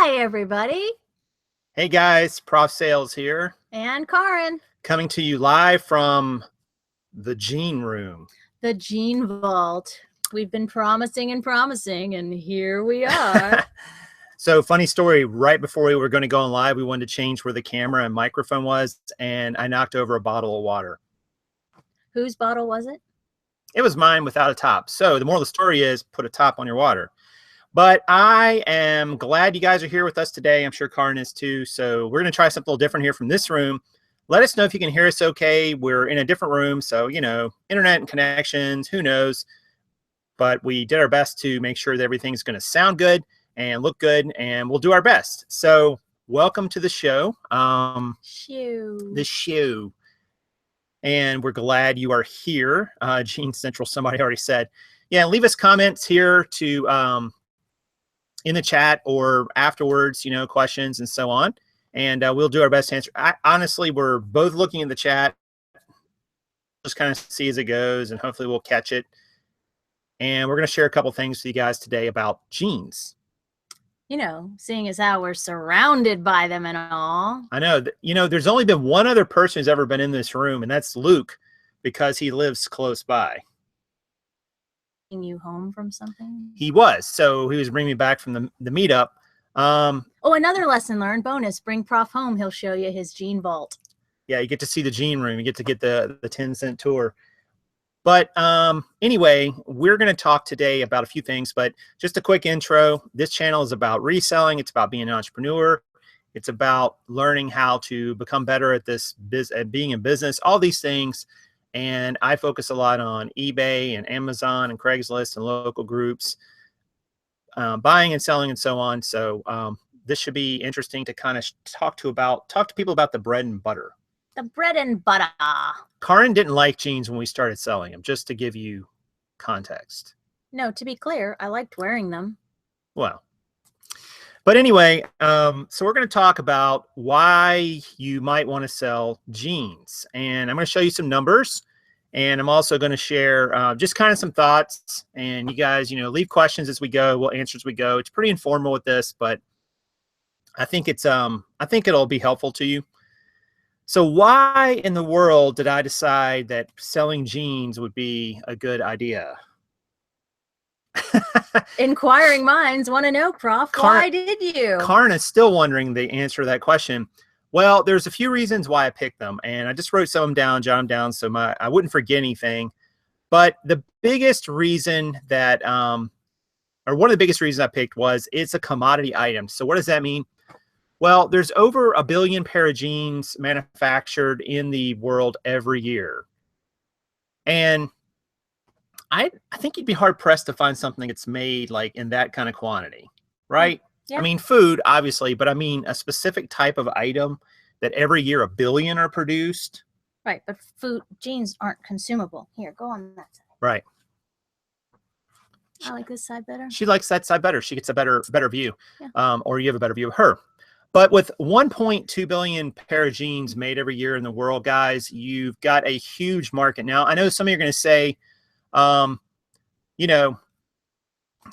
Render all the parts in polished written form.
Hi, everybody. Hey guys, Prof Sales here, And Karin. coming to you live from the Jean Room. The Jean Vault. We've been promising, and here we are. So funny story, right before we were going to go on live, we wanted to change where the camera and microphone was, and I knocked over a bottle of water. Whose bottle was it? It was mine without a top. So the moral of the story is put a top on your water. But I am glad you guys are here with us today. I'm sure Karin is too. So we're going to try something a little different here from this room. Let us know if you can hear us okay. We're in a different room, so, you know, internet and connections, who knows. But we did our best to make sure that everything's going to sound good and look good, and we'll do our best. So welcome to the show. The show. And we're glad you are here. Gene Central, somebody already said. Yeah, leave us comments here to in the chat or afterwards, you know, questions and so on. And we'll do our best to answer. Honestly, we're both looking in the chat, just kind of see as it goes, and hopefully we'll catch it. And we're going to share a couple things with you guys today about jeans. You know, seeing as how we're surrounded by them and all. I know, you know, there's only been one other person who's ever been in this room, and that's Luke, because he lives close by. You home from something? He was. So he was bringing me back from the meetup. Oh, another lesson learned bonus. Bring Prof home. He'll show you his Jean Vault. Yeah, you get to see the Jean Room. You get to get the 10-cent tour. But anyway, we're going to talk today about a few things, but just a quick intro. This channel is about reselling. It's about being an entrepreneur. It's about learning how to become better at this at being in business, all these things. And I focus a lot on eBay and Amazon and Craigslist and local groups, buying and selling and so on. So this should be interesting to kind of talk to people about the bread and butter. The bread and butter. Karin didn't like jeans when we started selling them, just to give you context. No, to be clear, I liked wearing them. Well, but anyway, so we're going to talk about why you might want to sell jeans. And I'm going to show you some numbers. And I'm also going to share just kind of some thoughts. And you guys, you know, leave questions as we go. We'll answer as we go. It's pretty informal with this, but I think it'll be helpful to you. So why in the world did I decide that selling jeans would be a good idea? Inquiring minds want to know, Prof. Why did you? Karin is still wondering the answer to that question. Well, there's a few reasons why I picked them, and I just wrote some of them down, jotted them down, so I wouldn't forget anything. But the biggest reason that, or one of the biggest reasons I picked was it's a commodity item. So what does that mean? Well, there's over 1 billion pair of jeans manufactured in the world every year. And I think you'd be hard pressed to find something that's made like in that kind of quantity, right? Yeah. I mean, food, obviously, but I mean a specific type of item that every year 1 billion are produced. Right, but jeans aren't consumable. Here, go on that side. Right. I like this side better. She likes that side better. She gets a better view, yeah. Or you have a better view of her. But with 1.2 billion pair of jeans made every year in the world, guys, you've got a huge market. Now, I know some of you are going to say, you know,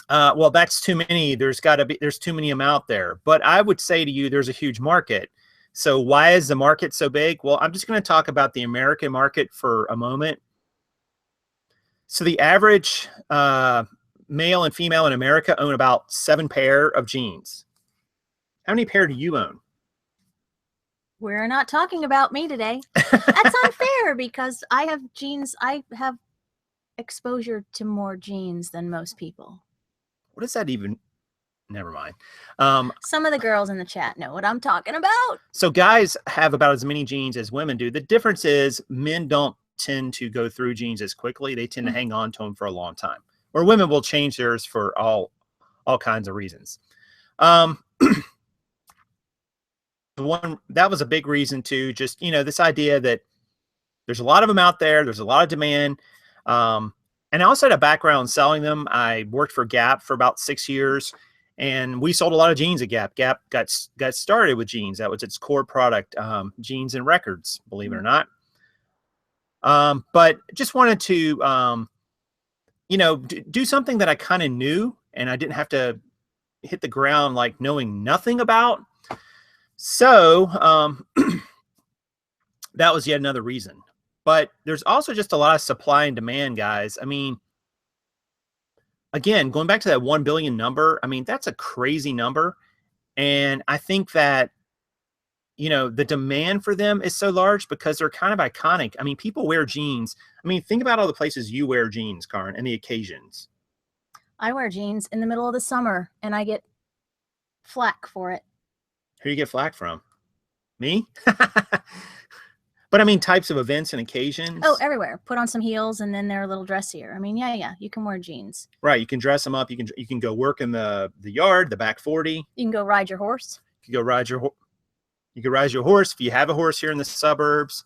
well, that's too many. There's too many of them out there. But I would say to you, there's a huge market. So why is the market so big? Well, I'm just going to talk about the American market for a moment. So the average male and female in America own about 7 pair of jeans. How many pair do you own? We're not talking about me today. That's unfair because I have jeans. I have exposure to more jeans than most people. What does that even? Never mind. Some of the girls in the chat know what I'm talking about. So guys have about as many jeans as women do. The difference is men don't tend to go through jeans as quickly. They tend to hang on to them for a long time. Where women will change theirs for all kinds of reasons. That was a big reason too. Just, you know, this idea that there's a lot of them out there. There's a lot of demand. And I also had a background in selling them. I worked for Gap for about 6 years, and we sold a lot of jeans at Gap. Gap got started with jeans. That was its core product, jeans and records, believe it or not. But just wanted to, you know, do something that I kind of knew, and I didn't have to hit the ground like knowing nothing about. So that was yet another reason. But there's also just a lot of supply and demand, guys. I mean, again, going back to that 1 billion number, I mean, that's a crazy number. And I think that, you know, the demand for them is so large because they're kind of iconic. I mean, people wear jeans. I mean, think about all the places you wear jeans, Karin, and the occasions. I wear jeans in the middle of the summer and I get flack for it. Who do you get flack from? Me? But I mean, types of events and occasions. Oh, everywhere. Put on some heels and then they're a little dressier. I mean, yeah, you can wear jeans. Right. You can dress them up. You can go work in the yard, the back 40. You can go ride your horse. You can go ride your horse if you have a horse here in the suburbs.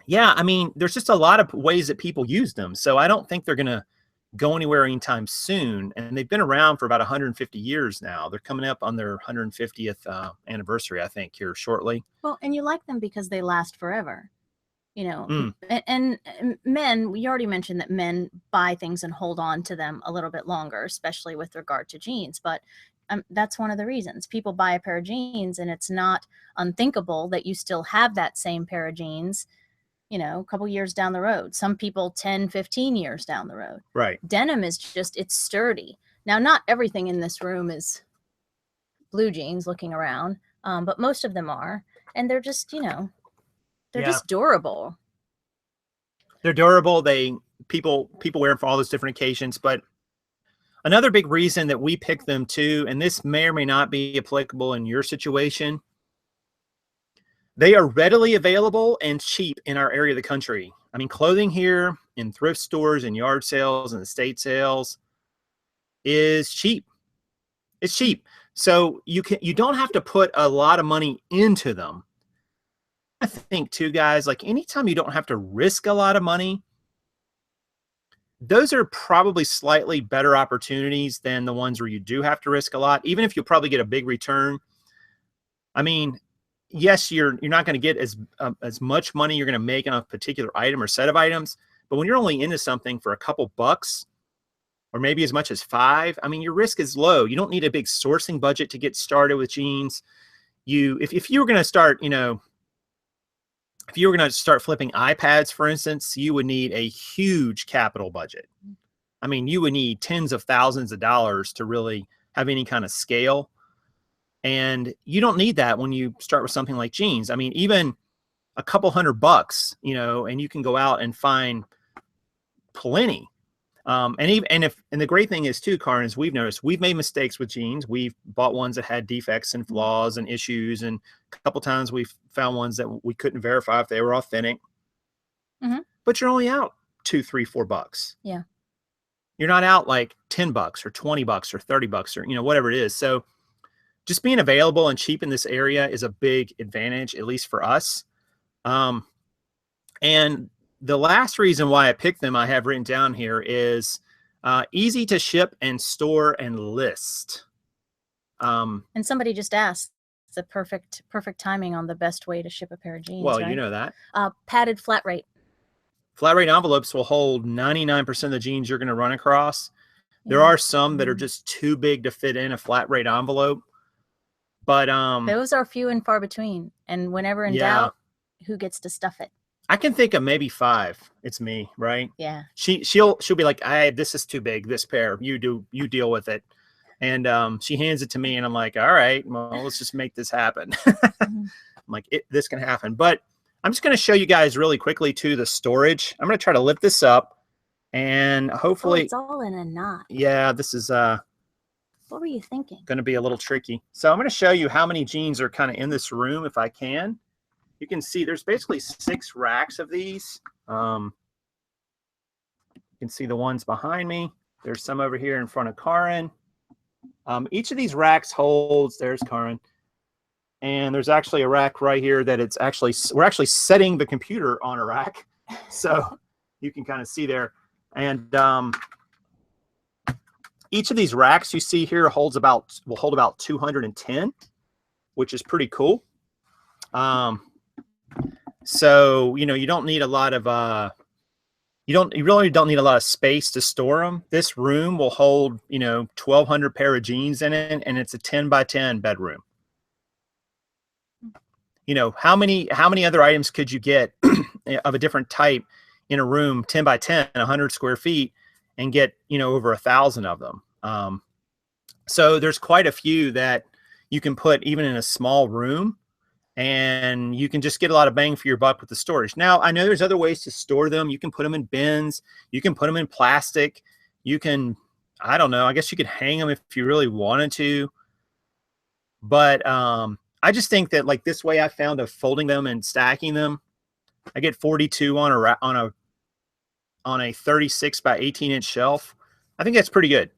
Yeah, I mean, there's just a lot of ways that people use them. So I don't think they're going to go anywhere anytime soon. And they've been around for about 150 years now. They're coming up on their 150th anniversary, I think, here shortly. Well, and you like them because they last forever. You know, and men, we already mentioned that men buy things and hold on to them a little bit longer, especially with regard to jeans. But that's one of the reasons people buy a pair of jeans, and it's not unthinkable that you still have that same pair of jeans, you know, a couple years down the road. Some people 10, 15 years down the road. Right. Denim is just, it's sturdy. Now, not everything in this room is blue jeans looking around, but most of them are. And they're just, you know, they're just durable. They're durable. People wear them for all those different occasions. But another big reason that we pick them too, and this may or may not be applicable in your situation, they are readily available and cheap in our area of the country. I mean, clothing here in thrift stores and yard sales and estate sales is cheap. It's cheap. So you don't have to put a lot of money into them. I think too, guys, like anytime you don't have to risk a lot of money, those are probably slightly better opportunities than the ones where you do have to risk a lot, even if you'll probably get a big return. I mean, yes, you're not going to get as much money you're going to make on a particular item or set of items, but when you're only into something for a couple bucks or maybe as much as $5, I mean, your risk is low. You don't need a big sourcing budget to get started with jeans. If you were going to start, you know, if you were going to start flipping iPads, for instance, you would need a huge capital budget. I mean, you would need tens of thousands of dollars to really have any kind of scale. And you don't need that when you start with something like jeans. I mean, even a couple $100, you know, and you can go out and find plenty. And the great thing is too, Karin, is we've noticed we've made mistakes with jeans. We've bought ones that had defects and flaws and issues, and a couple times we've found ones that we couldn't verify if they were authentic. But you're only out $2, $3, $4. Yeah, you're not out like $10 or $20 or $30 or, you know, whatever it is. So just being available and cheap in this area is a big advantage, at least for us. And the last reason why I picked them, I have written down here, is easy to ship and store and list. And somebody just asked the perfect timing on the best way to ship a pair of jeans. Well, right? you know that. Padded flat rate. Flat rate envelopes will hold 99% of the jeans you're going to run across. There are some that are just too big to fit in a flat rate envelope. But those are few and far between. And whenever in doubt, who gets to stuff it? I can think of maybe 5. It's me, right? Yeah. She'll be like, this is too big, this pair. You deal with it. And she hands it to me and I'm like, all right, well, let's just make this happen. I'm like, this can happen. But I'm just going to show you guys really quickly to the storage. I'm going to try to lift this up and hopefully it's all in a knot. Yeah, this is what were you thinking? Going to be a little tricky. So I'm going to show you how many jeans are kind of in this room if I can. You can see there's basically 6 racks of these. You can see the ones behind me. There's some over here in front of Karin. Each of these racks holds, there's Karin. And there's actually a rack right here that we're actually setting the computer on a rack. So you can kind of see there. And each of these racks you see here will hold about 210, which is pretty cool. So, you know, you don't need a lot of you really don't need a lot of space to store them. This room will hold, 1,200 pair of jeans in it, and it's a 10 by 10 bedroom. How many other items could you get of a different type in a room 10 by 10, 100 square feet, and get, over 1,000 of them? So there's quite a few that you can put even in a small room, and you can just get a lot of bang for your buck with the storage. Now, I know there's other ways to store them. You can put them in bins. You can put them in plastic. You can, I don't know, I guess you could hang them if you really wanted to. But I just think that, like, this way I found of folding them and stacking them, I get 42 on a 36 by 18-inch shelf. I think that's pretty good.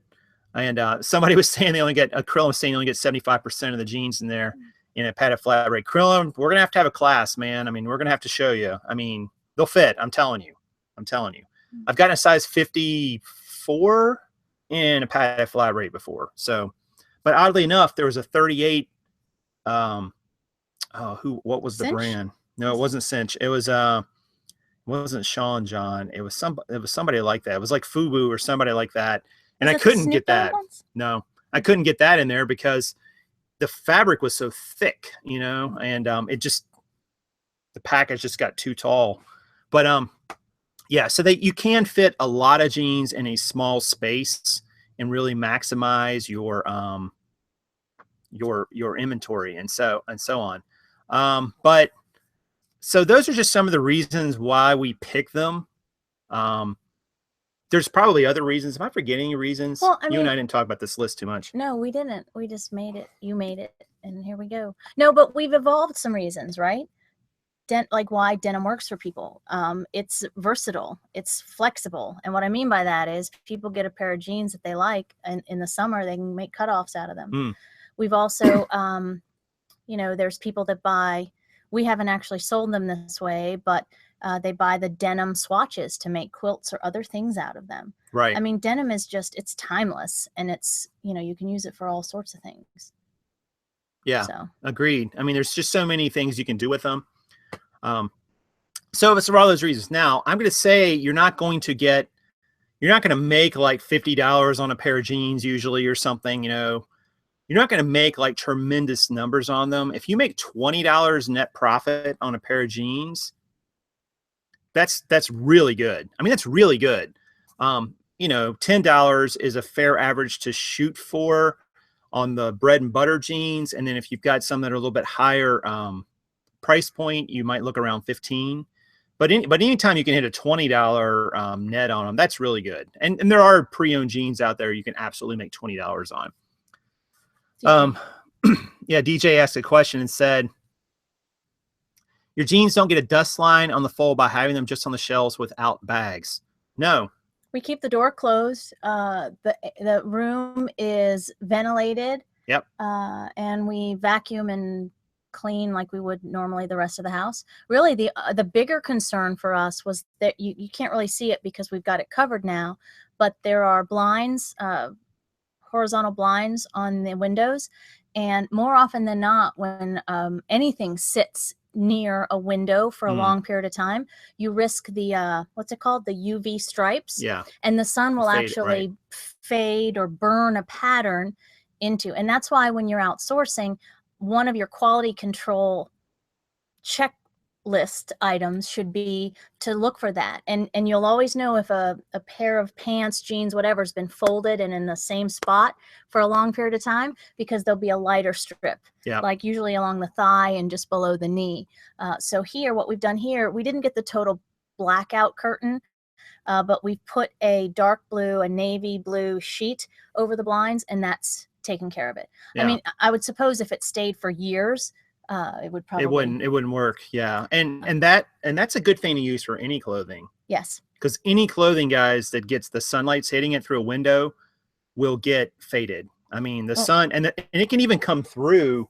And somebody was saying Krillin was saying they only get 75% of the jeans in there in a padded flat rate. Krillin, we're going to have a class, man. I mean, we're going to have to show you. I mean, they'll fit. I'm telling you. I've gotten a size 54 in a padded flat rate before. So, but oddly enough, there was a 38. What was the Cinch? brand? No, it wasn't Cinch. It was, wasn't Sean John. It was somebody like that. It was like Fubu or somebody like that. And I couldn't get that. No, I couldn't get that in there because the fabric was so thick, and the package just got too tall. But yeah, so you can fit a lot of jeans in a small space and really maximize your inventory and so on. But so those are just some of the reasons why we pick them. There's probably other reasons. Am I forgetting reasons? Well, you and I didn't talk about this list too much. No, we didn't. We just made it. You made it, and here we go. No, but we've evolved some reasons, right? Like why denim works for people. It's versatile. It's flexible. And what I mean by that is people get a pair of jeans that they like, and in the summer they can make cutoffs out of them. We've also, there's people that buy, we haven't actually sold them this way, but they buy the denim swatches to make quilts or other things out of them. Right. I mean, denim is it's timeless, and it's, you can use it for all sorts of things. Yeah, so. Agreed. I mean, there's just so many things you can do with them. So it's for all those reasons. Now, I'm going to say you're not going to make like $50 on a pair of jeans usually or something, You're not going to make like tremendous numbers on them. If you make $20 net profit on a pair of jeans, that's really good. I mean, that's really good. $10 is a fair average to shoot for on the bread and butter jeans. And then if you've got some that are a little bit higher price point, you might look around 15. But anytime you can hit a $20 net on them, that's really good. And there are pre-owned jeans out there you can absolutely make $20 on. Yeah, DJ asked a question and said, your jeans don't get a dust line on the fold by having them just on the shelves without bags. No. We keep the door closed. The room is ventilated. Yep. And we vacuum and clean like we would normally the rest of the house. Really, the bigger concern for us was that you can't really see it because we've got it covered now, but there are blinds, horizontal blinds on the windows, and more often than not, when anything sits near a window for a long period of time, you risk the what's it called, the UV stripes. Yeah. And the sun will actually fade or burn a pattern into, and that's why when you're outsourcing, one of your quality control checklist items should be to look for that. And you'll always know if a pair of pants, jeans, whatever has been folded and in the same spot for a long period of time, because there'll be a lighter strip, like usually along the thigh and just below the knee. So here, what we've done here, we didn't get the total blackout curtain, but we've put a dark blue, a navy blue sheet over the blinds, and that's taken care of it. I mean, I would suppose if it stayed for years, it would probably it wouldn't work. Yeah. And that's a good thing to use for any clothing. Yes. Because any clothing, guys, that gets the sunlight hitting it through a window will get faded. I mean, the sun, and it can even come through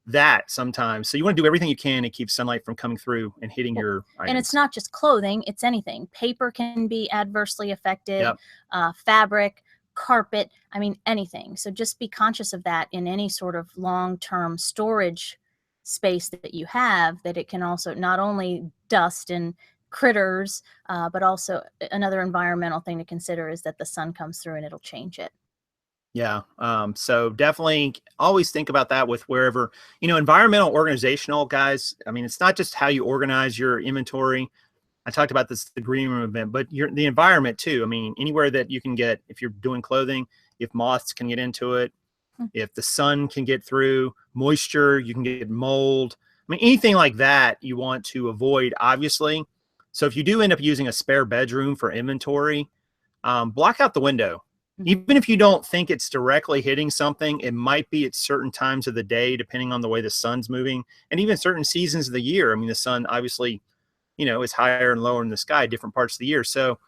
that sometimes. So you want to do everything you can to keep sunlight from coming through and hitting your items. And it's not just clothing, it's anything. Paper can be adversely affected, fabric, carpet, I mean, anything. So just be conscious of that in any sort of long-term storage space that you have, that it can also not only dust and critters, but also another environmental thing to consider is that the sun comes through and it'll change it. Yeah. So definitely always think about that with wherever, environmental, organizational, guys. I mean, it's not just how you organize your inventory. I talked about this, the green room event, but the environment too. I mean, anywhere that you can get, if you're doing clothing, if moths can get into it, if the sun can get through, moisture, you can get mold. I mean, anything like that you want to avoid, obviously. So if you do end up using a spare bedroom for inventory, block out the window. Even if you don't think it's directly hitting something, it might be at certain times of the day, depending on the way the sun's moving, and even certain seasons of the year. I mean, the sun obviously, is higher and lower in the sky, different parts of the year. So,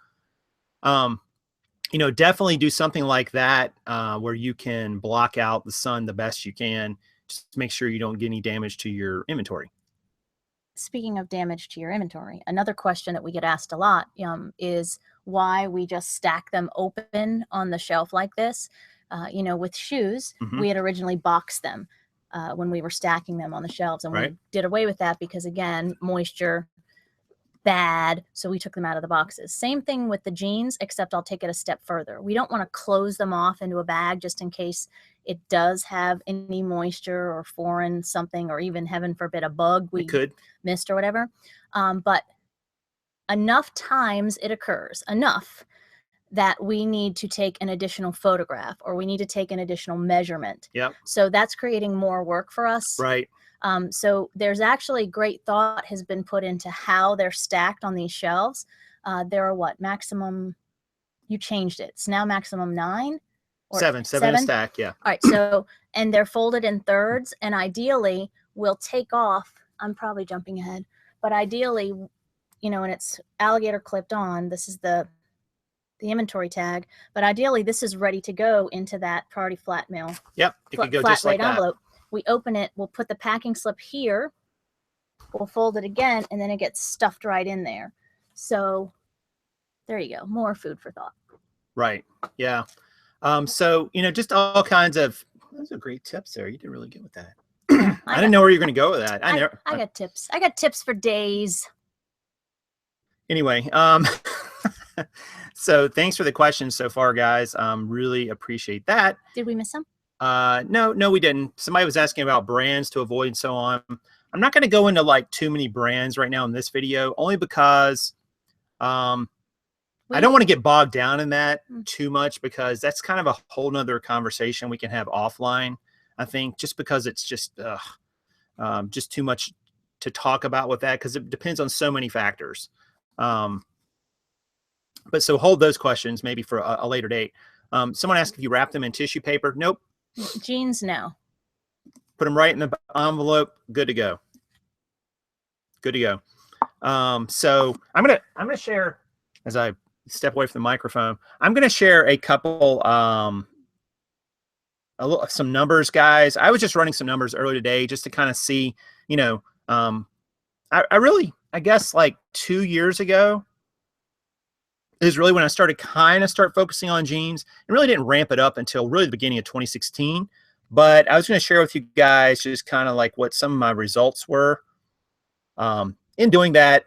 definitely do something like that where you can block out the sun the best you can. Just make sure you don't get any damage to your inventory. Speaking of damage to your inventory, another question that we get asked a lot is why we just stack them open on the shelf like this. With shoes, we had originally boxed them when we were stacking them on the shelves, and we did away with that because, again, moisture, bad, so we took them out of the boxes. Same thing with the jeans, except I'll take it a step further. We don't want to close them off into a bag just in case it does have any moisture or foreign something, or even, heaven forbid, a bug we missed or whatever. But enough times it occurs, enough that we need to take an additional photograph or we need to take an additional measurement. So that's creating more work for us. So there's actually great thought has been put into how they're stacked on these shelves. There are maximum, you changed it. It's now maximum 9 or seven a stack. Yeah. All right. So, and they're folded in thirds, and ideally we'll take off. I'm probably jumping ahead, but ideally, and it's alligator clipped on. This is the inventory tag, but ideally this is ready to go into that priority flat mail. Yep. It could go just like that. Envelope. We open it, we'll put the packing slip here, we'll fold it again, and then it gets stuffed right in there. So there you go. More food for thought. Right. Yeah. So, just all kinds of, those are great tips there. You did really good with that. I didn't know where you're going to go with that. I got tips. I got tips for days. Anyway, so thanks for the questions so far, guys. Really appreciate that. Did we miss some? No, we didn't. Somebody was asking about brands to avoid and so on. I'm not going to go into too many brands right now in this video, only because I don't want to get bogged down in that too much, because that's kind of a whole nother conversation we can have offline, I think, just because it's just too much to talk about with that, because it depends on so many factors. But so hold those questions maybe for a later date. Someone asked if you wrap them in tissue paper. Nope. Jeans, no. Put them right in the envelope. Good to go. Good to go. So I'm gonna share, as I step away from the microphone, I'm gonna share a couple some numbers, guys. I was just running some numbers earlier today just to kind of see, I guess like 2 years ago is really when I started start focusing on jeans, and really didn't ramp it up until really the beginning of 2016. But I was going to share with you guys just kind of like what some of my results were in doing that.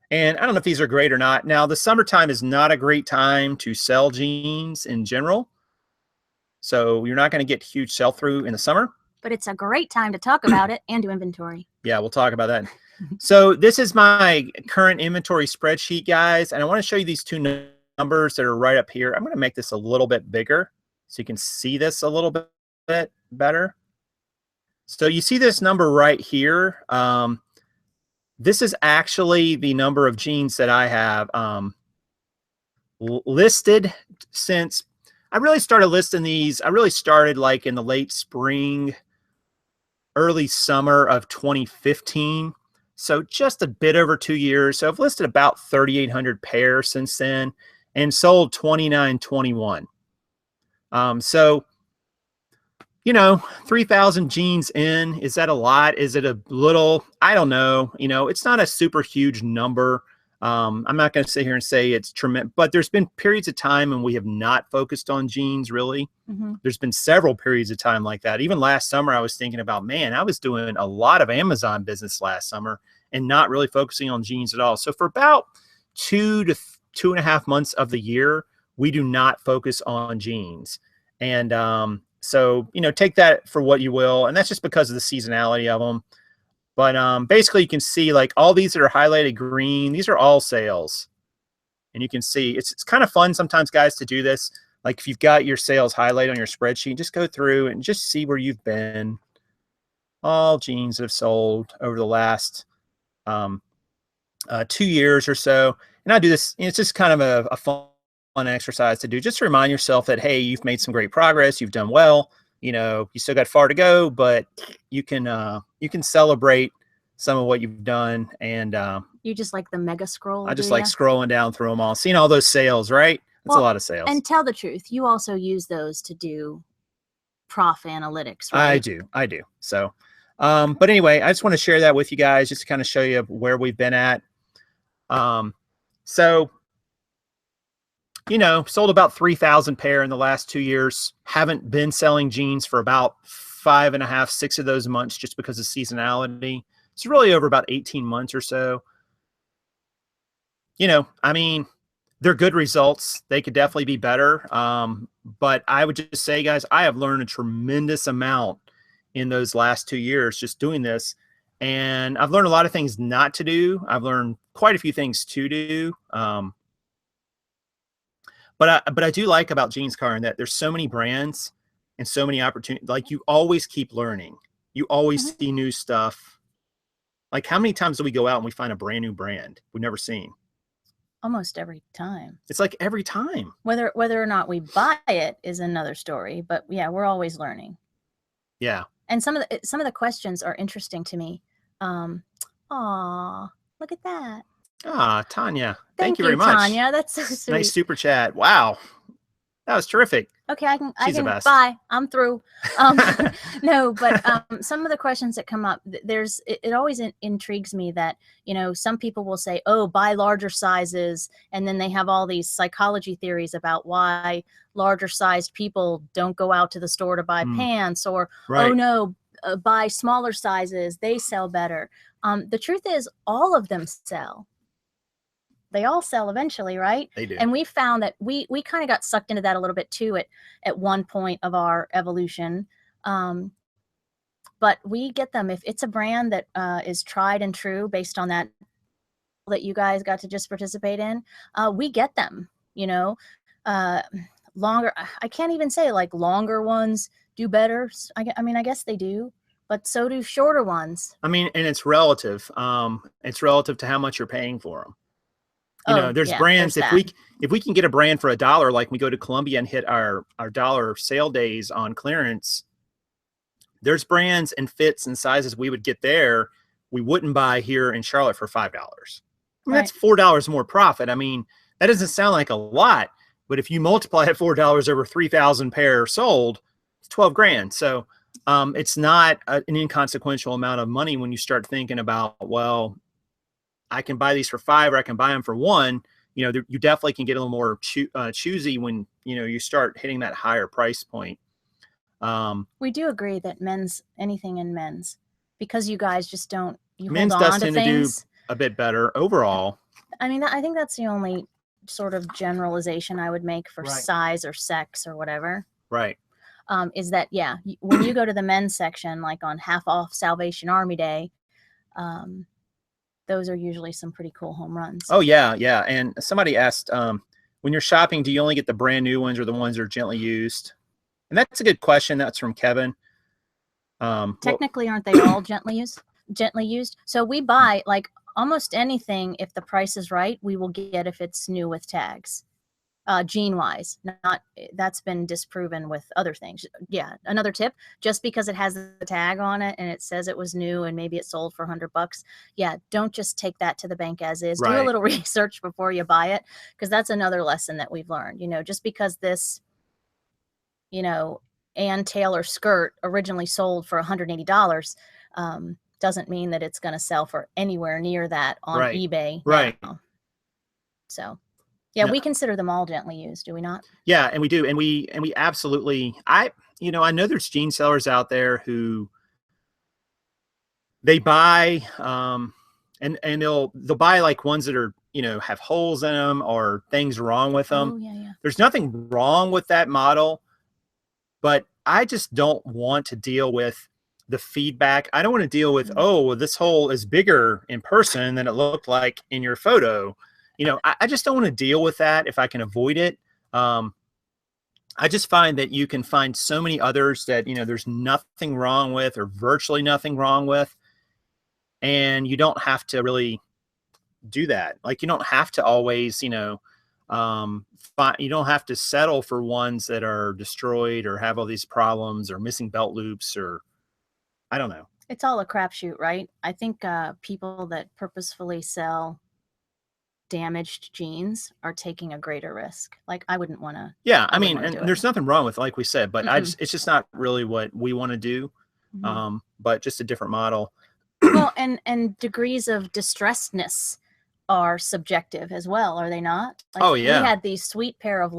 And I don't know if these are great or not. Now, the summertime is not a great time to sell jeans in general. So you're not going to get huge sell through in the summer. But it's a great time to talk about it and do inventory. Yeah, we'll talk about that. So this is my current inventory spreadsheet, guys. And I want to show you these two numbers that are right up here. I'm going to make this a little bit bigger so you can see this a little bit better. So you see this number right here. This is actually the number of jeans that I have listed since I really started listing these. I really started like in the late spring, early summer of 2015. So just a bit over 2 years. So I've listed about 3,800 pairs since then and sold 2,921. So, 3,000 jeans in, is that a lot? Is it a little? I don't know. It's not a super huge number. I'm not going to sit here and say it's tremendous, but there's been periods of time when we have not focused on jeans, really. There's been several periods of time like that. Even last summer, I was thinking about, man, I was doing a lot of Amazon business last summer and not really focusing on jeans at all. So for about 2 to 2.5 months of the year, we do not focus on jeans. And so, take that for what you will. And that's just because of the seasonality of them. But basically, you can see like all these that are highlighted green, these are all sales. And you can see it's kind of fun sometimes, guys, to do this. Like if you've got your sales highlighted on your spreadsheet, just go through and just see where you've been. All jeans that have sold over the last 2 years or so. And I do this, it's just kind of a fun exercise to do, just to remind yourself that, hey, you've made some great progress. You've done well. You still got far to go, but you can celebrate some of what you've done. And you just like the mega scroll. I just like scrolling down through them all, seeing all those sales, right? That's a lot of sales. And tell the truth, you also use those to do prof analytics, right? I do. So, but anyway, I just want to share that with you guys, just to kind of show you where we've been at. So, sold about 3,000 pair in the last 2 years. Haven't been selling jeans for about 5.5, 6 of those months, just because of seasonality. It's really over about 18 months or so. I mean, they're good results. They could definitely be better. But I would just say, guys, I have learned a tremendous amount in those last 2 years just doing this. And I've learned a lot of things not to do. I've learned quite a few things to do. But I do like about jeans, Karin, that there's so many brands and so many opportunities. Like, you always keep learning. You always see new stuff. Like, how many times do we go out and we find a brand new brand we've never seen? Almost every time. It's like every time. Whether or not we buy it is another story, but yeah, we're always learning. Yeah. And some of the questions are interesting to me. Aw, look at that. Tanya. Thank you very much. Tanya. That's so sweet. Nice super chat. Wow. That was terrific. Okay, I can the best. bye. I'm through. No, but some of the questions that come up, it always intrigues me that, some people will say, oh, buy larger sizes. And then they have all these psychology theories about why larger sized people don't go out to the store to buy pants, or, oh no, buy smaller sizes. They sell better. The truth is, all of them sell. They all sell eventually, right? They do. And we found that we kind of got sucked into that a little bit too at one point of our evolution. But we get them. If it's a brand that is tried and true based on that you guys got to just participate in, we get them, longer. I can't even say like longer ones do better. I guess they do, but so do shorter ones. I mean, and it's relative. It's relative to how much you're paying for them. There's brands. If we can get a brand for $1, like we go to Columbia and hit our dollar sale days on clearance, there's brands and fits and sizes we would get there we wouldn't buy here in Charlotte for $5. I mean, that's $4 more profit. I mean, that doesn't sound like a lot, but if you multiply that $4 over 3,000 pairs sold, it's 12 grand. So it's not an inconsequential amount of money when you start thinking about, well, I can buy these for $5 or I can buy them for $1. You definitely can get a little more choosy when, you start hitting that higher price point. We do agree that anything in men's, because you guys just don't, men's hold on does to tend things. to do a bit better overall. I mean, I think that's the only sort of generalization I would make for size or sex or whatever. Right. Is that, when you go to the men's section, like on half off Salvation Army Day, those are usually some pretty cool home runs. Oh, yeah. Yeah. And somebody asked, when you're shopping, do you only get the brand new ones or the ones that are gently used? And that's a good question. That's from Kevin. Technically, aren't they all gently used? So we buy like almost anything. If the price is right, we will get if it's new with tags. Jean wise, that's been disproven with other things. Yeah. Another tip, just because it has the tag on it and it says it was new and maybe it sold for $100. Yeah. Don't just take that to the bank as is. Do a little research before you buy it. Cause that's another lesson that we've learned, just because this, Ann Taylor skirt originally sold for $180, doesn't mean that it's going to sell for anywhere near that on eBay. Right. Now. So yeah, we consider them all gently used, do we not? Yeah, and we do. And we absolutely, I know there's jean sellers out there who they buy, and they'll buy like ones that are, you know, have holes in them or things wrong with them. Oh, yeah. There's nothing wrong with that model, but I just don't want to deal with the feedback. I don't want to deal with, oh, well, this hole is bigger in person than it looked like in your photo. You know, I just don't want to deal with that if I can avoid it. I just find that you can find so many others that, you know, there's nothing wrong with or virtually nothing wrong with. And you don't have to really do that. Like, you don't have to always, you know, you don't have to settle for ones that are destroyed or have all these problems or missing belt loops, or I don't know. It's all a crapshoot, right? I think people that purposefully sell damaged jeans are taking a greater risk. Like, I wouldn't want to. Yeah, I mean, and there's nothing wrong with it, like we said, but it's just not really what we want to do. But just a different model. Well, and degrees of distressedness are subjective as well, are they not? Like, oh yeah, we had these sweet pair of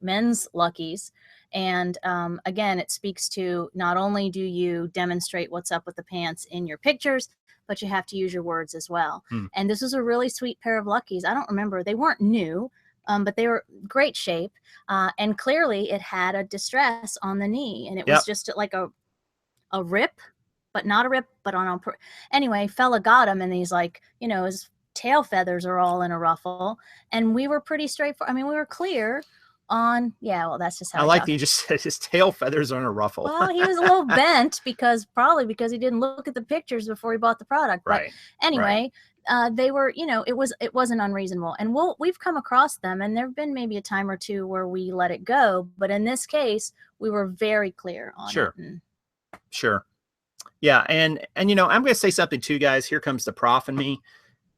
men's Luckies, and again, it speaks to not only do you demonstrate what's up with the pants in your pictures, but you have to use your words as well. And this was a really sweet pair of Luckies. I don't remember, they weren't new, but they were great shape, and clearly it had a distress on the knee, and it was just like a rip, but not a rip, but anyway, fella got him, and he's like, you know, his tail feathers are all in a ruffle, and we were pretty straightforward. I mean, we were clear on, well, that's just how I like that you just said his tail feathers are in a ruffle. Well, he was a little bent probably because he didn't look at the pictures before he bought the product. But anyway, they were, you know, it wasn't unreasonable, and we've come across them, and there've been maybe a time or two where we let it go, but in this case, we were very clear on it. Sure. Yeah, and you know, I'm going to say something too, guys. Here comes the prof in me.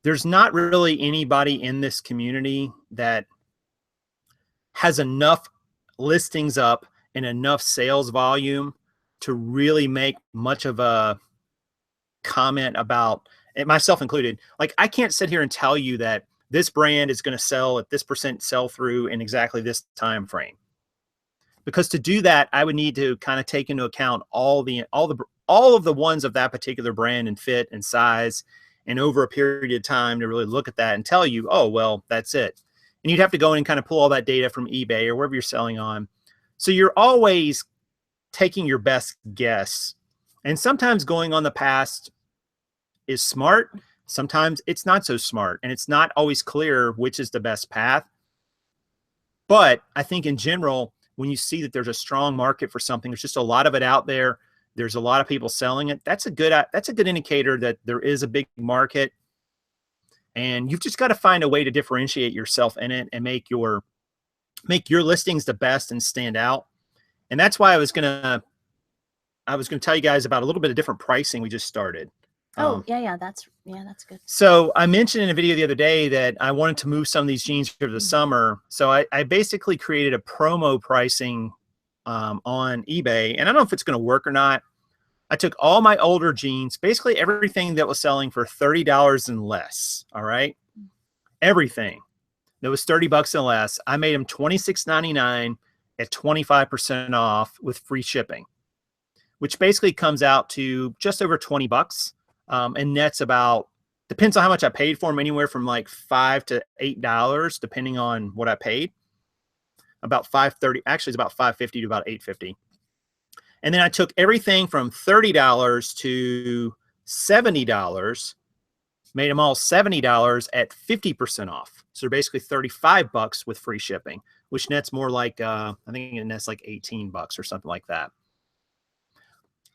There's not really anybody in this community that has enough listings up and enough sales volume to really make much of a comment about it, myself included. Like, I can't sit here and tell you that this brand is going to sell at this % sell through in exactly this time frame, because to do that, I would need to kind of take into account all of the ones of that particular brand and fit and size, and over a period of time to really look at that and tell you, oh, well, that's it. And you'd have to go in and kind of pull all that data from eBay or wherever you're selling on. So you're always taking your best guess. And sometimes going on the past is smart. Sometimes it's not so smart, and it's not always clear which is the best path. But I think in general, when you see that there's a strong market for something, there's just a lot of it out there, there's a lot of people selling it, that's a good indicator that there is a big market. And you've just got to find a way to differentiate yourself in it and make your listings the best and stand out. And that's why I was gonna tell you guys about a little bit of different pricing we just started. That's good. So I mentioned in a video the other day that I wanted to move some of these jeans over the summer. So I basically created a promo pricing on eBay, and I don't know if it's going to work or not. I took all my older jeans, basically everything that was selling for $30 and less. All right. Everything that was $30 and less, I made them $26.99 at 25% off with free shipping, which basically comes out to just over $20. And nets about, depends on how much I paid for them, anywhere from like $5 to $8, depending on what I paid. About $5.30, actually it's about $5.50 to about $8.50. And then I took everything from $30 to $70, made them all $70 at 50% off. So they're basically $35 with free shipping, which nets more like, I think it nets like $18 or something like that.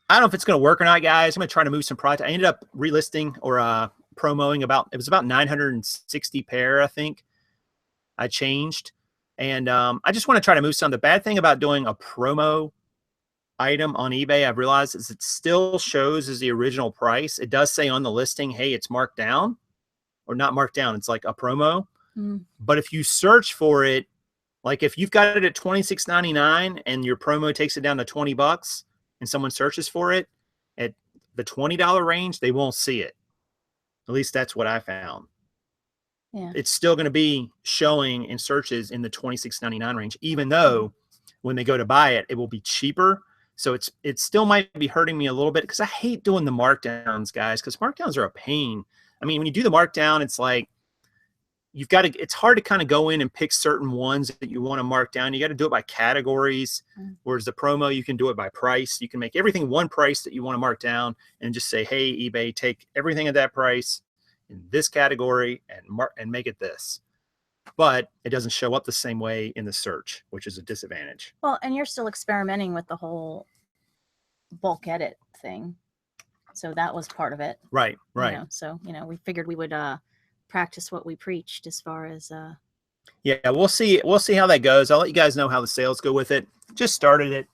I don't know if it's going to work or not, guys. I'm going to try to move some product. I ended up relisting or promoting it was about 960 pair, I think I changed. And I just want to try to move some. The bad thing about doing a promo item on eBay, I've realized, is it still shows as the original price. It does say on the listing, hey, it's marked down, or not marked down. It's like a promo. But if you search for it, like if you've got it at $26.99 and your promo takes it down to $20 and someone searches for it at the $20 range, they won't see it. At least that's what I found. Yeah. It's still going to be showing in searches in the $26.99 range, even though when they go to buy it, it will be cheaper. So it still might be hurting me a little bit, because I hate doing the markdowns, guys, because markdowns are a pain. I mean, when you do the markdown, it's like it's hard to kind of go in and pick certain ones that you want to mark down. You got to do it by categories. Whereas the promo, you can do it by price. You can make everything one price that you want to mark down and just say, hey, eBay, take everything at that price in this category and make it this. But it doesn't show up the same way in the search, which is a disadvantage. Well, and you're still experimenting with the whole bulk edit thing. So that was part of it. Right. So, we figured we would practice what we preached as far as yeah, we'll see how that goes. I'll let you guys know how the sales go with it. Just started it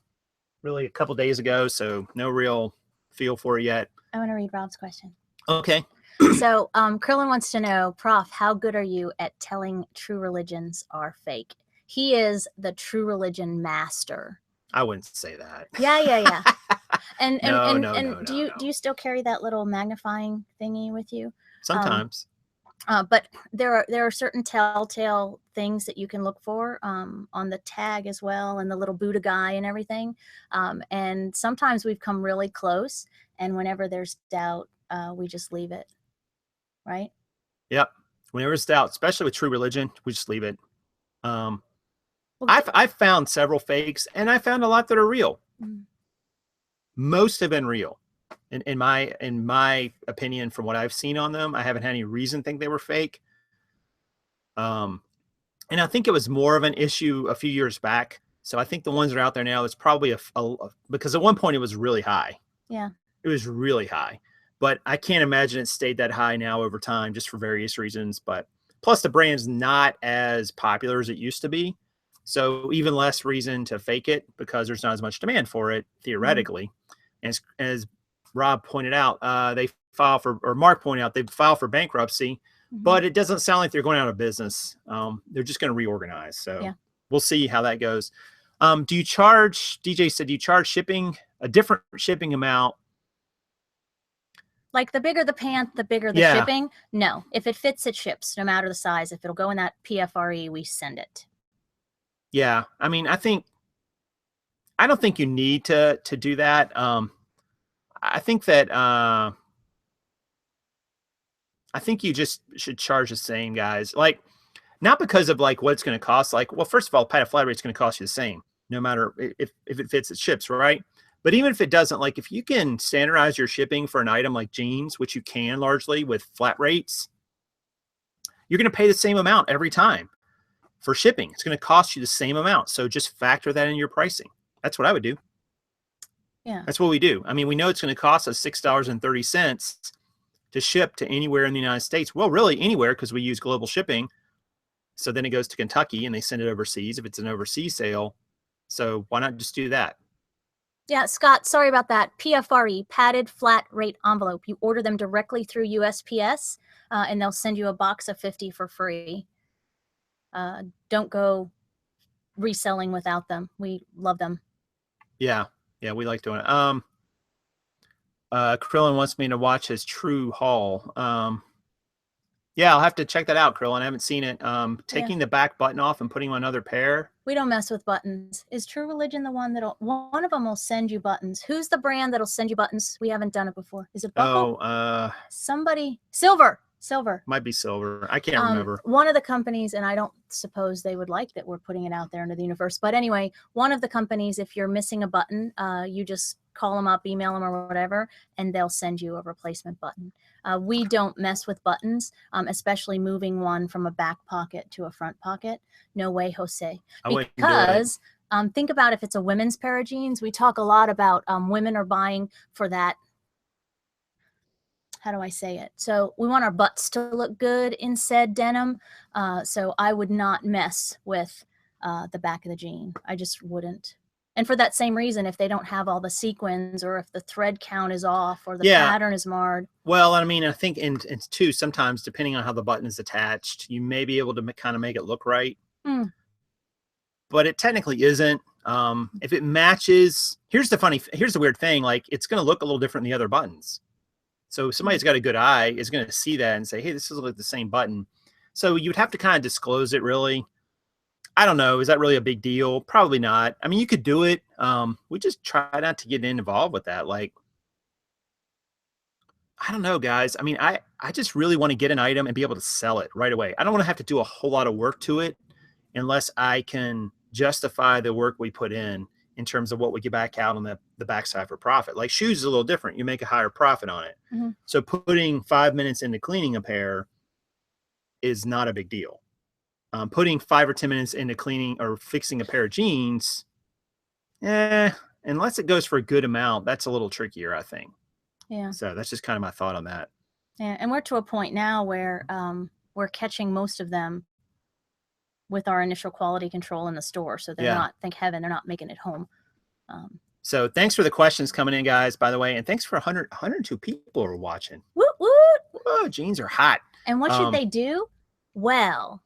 really a couple days ago, so no real feel for it yet. I want to read Rob's question. Okay. So Krillin wants to know, Prof, how good are you at telling true religions are fake? He is the true religion master. I wouldn't say that. Yeah. And No, do you still carry that little magnifying thingy with you? Sometimes. But there are certain telltale things that you can look for on the tag as well, and the little Buddha guy and everything. And sometimes we've come really close, and whenever there's doubt, we just leave it. Right? Yep. Whenever it's doubt, especially with true religion, we just leave it. I've found several fakes, and I found a lot that are real. Most have been real. In my opinion, from what I've seen on them, I haven't had any reason to think they were fake. And I think it was more of an issue a few years back. So I think the ones that are out there now, it's probably because at one point it was really high. Yeah. It was really high. But I can't imagine it stayed that high now over time, just for various reasons. But plus the brand's not as popular as it used to be. So even less reason to fake it because there's not as much demand for it, theoretically. As Rob pointed out, Mark pointed out, they file for bankruptcy, but it doesn't sound like they're going out of business. They're just going to reorganize. So we'll see how that goes. DJ said, do you charge shipping, a different shipping amount? Like the bigger the pant, the bigger the shipping? No. If it fits, it ships, no matter the size. If it'll go in that PFRE, we send it. Yeah. I mean, I don't think you need to do that. I think that I think you just should charge the same, guys. Like, not because of like what it's going to cost. Like, well, first of all, pad flat rate is going to cost you the same, no matter if it fits, it ships, right? But even if it doesn't, like if you can standardize your shipping for an item like jeans, which you can largely with flat rates, you're going to pay the same amount every time for shipping. It's going to cost you the same amount. So just factor that in your pricing. That's what I would do. Yeah. That's what we do. I mean, we know it's going to cost us $6.30 to ship to anywhere in the United States. Well, really anywhere, because we use global shipping. So then it goes to Kentucky and they send it overseas if it's an overseas sale. So why not just do that? Yeah, Scott, sorry about that. PFRE, padded flat rate envelope. You order them directly through USPS, and they'll send you a box of 50 for free. Don't go reselling without them. We love them. Yeah, we like doing it. Krillin wants me to watch his True haul. Yeah, I'll have to check that out, Krillin. I haven't seen it. Taking the back button off and putting on another pair. We don't mess with buttons. Is True Religion the one one of them will send you buttons? Who's the brand that'll send you buttons? We haven't done it before. Is it Buckle? Oh, somebody. Silver. Might be Silver. I can't remember. One of the companies, and I don't suppose they would like that we're putting it out there into the universe. But anyway, one of the companies, if you're missing a button, you just call them up, email them or whatever, and they'll send you a replacement button. We don't mess with buttons, especially moving one from a back pocket to a front pocket. No way, Jose. Because think about if it's a women's pair of jeans. We talk a lot about women are buying for that. How do I say it? So we want our butts to look good in said denim. So I would not mess with the back of the jean. I just wouldn't. And for that same reason, if they don't have all the sequins or if the thread count is off or the pattern is marred. Well, I mean, I think in too, sometimes depending on how the button is attached, you may be able to kind of make it look right. But it technically isn't. If it matches, here's the weird thing. Like, it's going to look a little different than the other buttons. So somebody's got a good eye is going to see that and say, hey, this is like the same button. So you'd have to kind of disclose it, really. I don't know. Is that really a big deal? Probably not. I mean, you could do it. We just try not to get involved with that. Like, I don't know, guys. I mean, I just really want to get an item and be able to sell it right away. I don't want to have to do a whole lot of work to it unless I can justify the work we put in terms of what we get back out on the backside for profit. Like shoes is a little different. You make a higher profit on it. Mm-hmm. So putting 5 minutes into cleaning a pair is not a big deal. Putting 5 or 10 minutes into cleaning or fixing a pair of jeans, unless it goes for a good amount, that's a little trickier, I think. Yeah. So that's just kind of my thought on that. Yeah, and we're to a point now where we're catching most of them with our initial quality control in the store. So they're not, thank heaven, they're not making it home. So thanks for the questions coming in, guys, by the way. And thanks for 102 people who are watching. Woot, woot. Whoa, jeans are hot. And what should they do? Well,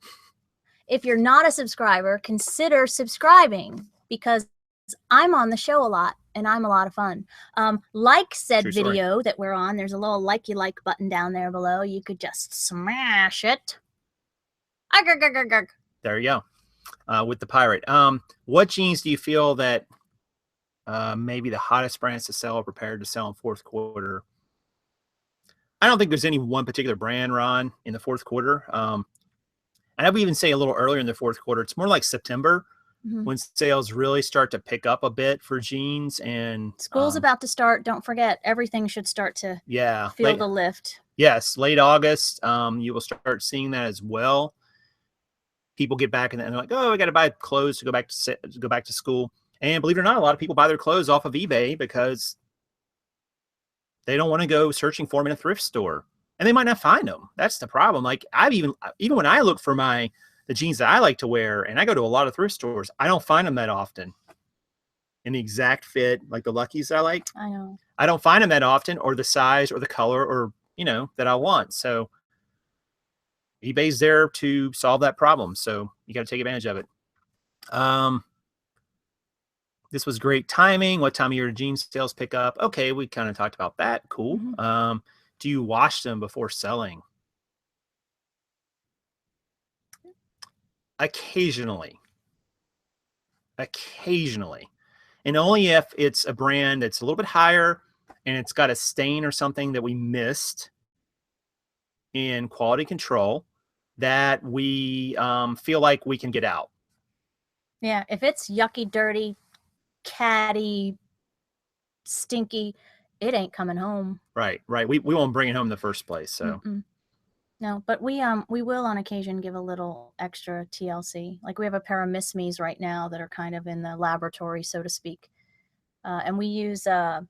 if you're not a subscriber, consider subscribing because I'm on the show a lot and I'm a lot of fun. Like said video that we're on, there's a little likey like button down there below. You could just smash it. There you go. With the pirate. What jeans do you feel that maybe the hottest brands to sell are prepared to sell in fourth quarter? I don't think there's any one particular brand, Ron, in the fourth quarter. And I would even say a little earlier in the fourth quarter. It's more like September when sales really start to pick up a bit for jeans. And school's about to start. Don't forget, everything should start to feel the lift. Yes, late August. You will start seeing that as well. People get back and they're like, oh, I got to buy clothes to go back to school. And believe it or not, a lot of people buy their clothes off of eBay because they don't want to go searching for them in a thrift store. And they might not find them. That's the problem. Like even when I look for the jeans that I like to wear, and I go to a lot of thrift stores, I don't find them that often in the exact fit, like the Luckies I like. I know. I don't find them that often, or the size, or the color, or that I want. So eBay's there to solve that problem. So you got to take advantage of it. This was great timing. What time of year do jeans sales pick up? Okay, we kind of talked about that. Cool. Do you wash them before selling? Occasionally. And only if it's a brand that's a little bit higher and it's got a stain or something that we missed in quality control that we feel like we can get out. Yeah, if it's yucky, dirty, catty, stinky, it ain't coming home. Right. We won't bring it home in the first place. So no, but we will on occasion give a little extra TLC. Like we have a pair of Miss Me's right now that are kind of in the laboratory, so to speak. And we use a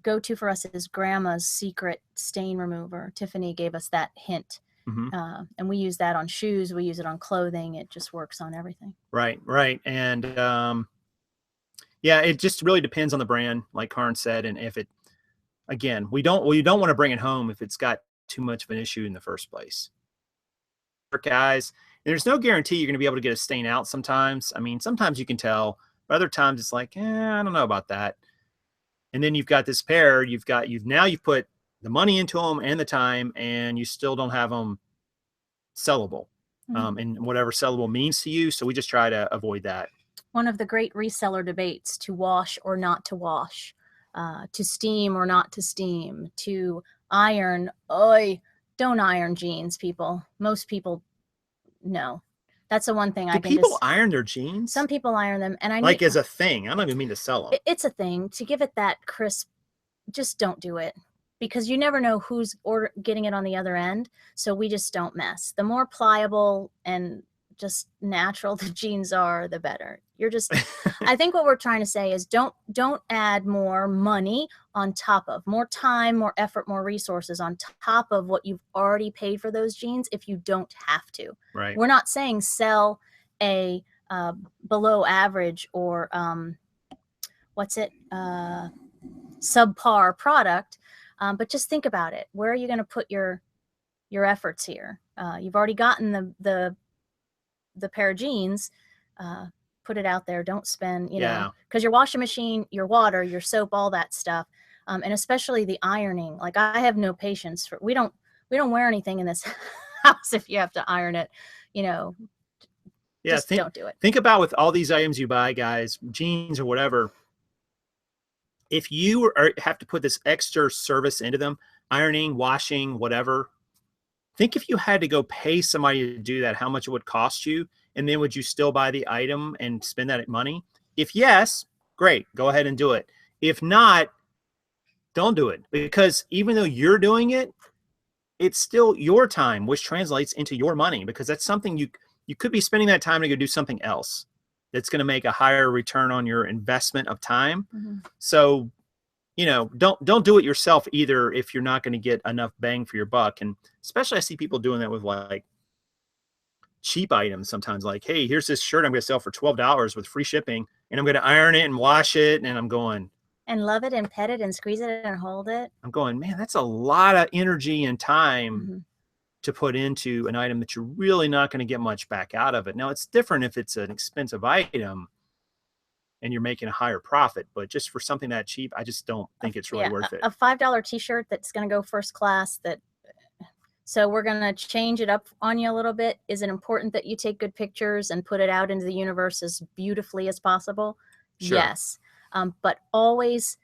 go-to for us is Grandma's secret stain remover. Tiffany gave us that hint. And we use that on shoes. We use it on clothing. It just works on everything. Right. And yeah, it just really depends on the brand, like Karin said. And if you don't want to bring it home if it's got too much of an issue in the first place. Guys, there's no guarantee you're going to be able to get a stain out sometimes. I mean, sometimes you can tell, but other times it's like, I don't know about that. And then you've got this pair, you've put the money into them and the time, and you still don't have them sellable. And whatever sellable means to you. So we just try to avoid that. One of the great reseller debates: to wash or not to wash, to steam or not to steam, to iron. Don't iron jeans, people. Most people, no. That's the one thing I can. Do people iron their jeans? Some people iron them, and as a thing. I don't even mean to sell them. It's a thing to give it that crisp. Just don't do it, because you never know who's getting it on the other end. So we just don't mess. The more pliable and just natural the jeans are, the better. I think what we're trying to say is don't add more money on top of more time, more effort, more resources on top of what you've already paid for those jeans if you don't have to. Right. We're not saying sell a below average or subpar product, but just think about it. Where are you going to put your efforts here? You've already gotten the pair of jeans. Put it out there. Don't spend, because your washing machine, your water, your soap, all that stuff, and especially the ironing. Like I have no patience for. We don't wear anything in this house if you have to iron it. Just don't do it. Think about with all these items you buy, guys, jeans or whatever. if you have to put this extra service into them, ironing, washing, whatever, think if you had to go pay somebody to do that, how much it would cost you. And then would you still buy the item and spend that money? If yes, great, go ahead and do it. If not, don't do it, because even though you're doing it, it's still your time, which translates into your money, because that's something you could be spending that time to go do something else that's going to make a higher return on your investment of time. So, you know, don't do it yourself either if you're not going to get enough bang for your buck. And especially I see people doing that with like cheap items sometimes, like, hey, here's this shirt I'm going to sell for $12 with free shipping, and I'm going to iron it and wash it. And I'm going, and love it and pet it and squeeze it and hold it. I'm going, man, that's a lot of energy and time to put into an item that you're really not going to get much back out of it. Now, it's different if it's an expensive item and you're making a higher profit, but just for something that cheap, I just don't think it's really worth it. A $5 t-shirt that's going to go first class, so we're going to change it up on you a little bit. Is it important that you take good pictures and put it out into the universe as beautifully as possible? Sure. Yes. But always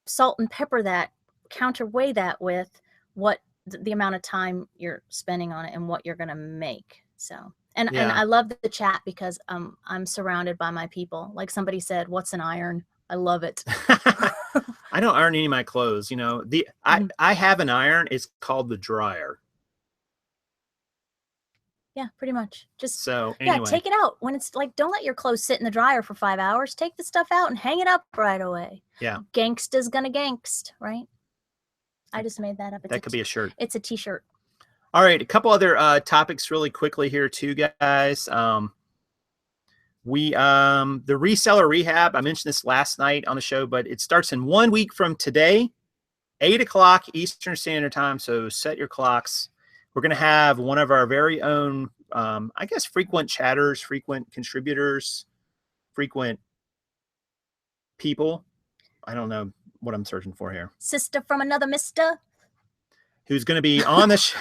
salt and pepper that, counterweigh that with what the amount of time you're spending on it and what you're going to make. So, and I love the chat because I'm surrounded by my people. Like somebody said, what's an iron? I love it. I don't iron any of my clothes. You know, I have an iron. It's called the dryer. Yeah, pretty much. Just so anyway. Yeah, take it out when it's like, don't let your clothes sit in the dryer for 5 hours. Take the stuff out and hang it up right away. Yeah. Gangsta's gonna gangst, right? I just made that up. That could be a shirt. It's a t-shirt. All right, a couple other topics really quickly here too, guys. The reseller rehab, I mentioned this last night on the show, but it starts in 1 week from today, 8 o'clock Eastern Standard Time. So set your clocks. We're going to have one of our very own, I guess, frequent chatters, frequent contributors, frequent people. I don't know what I'm searching for here. Sister from another mister. Who's going to be on the show.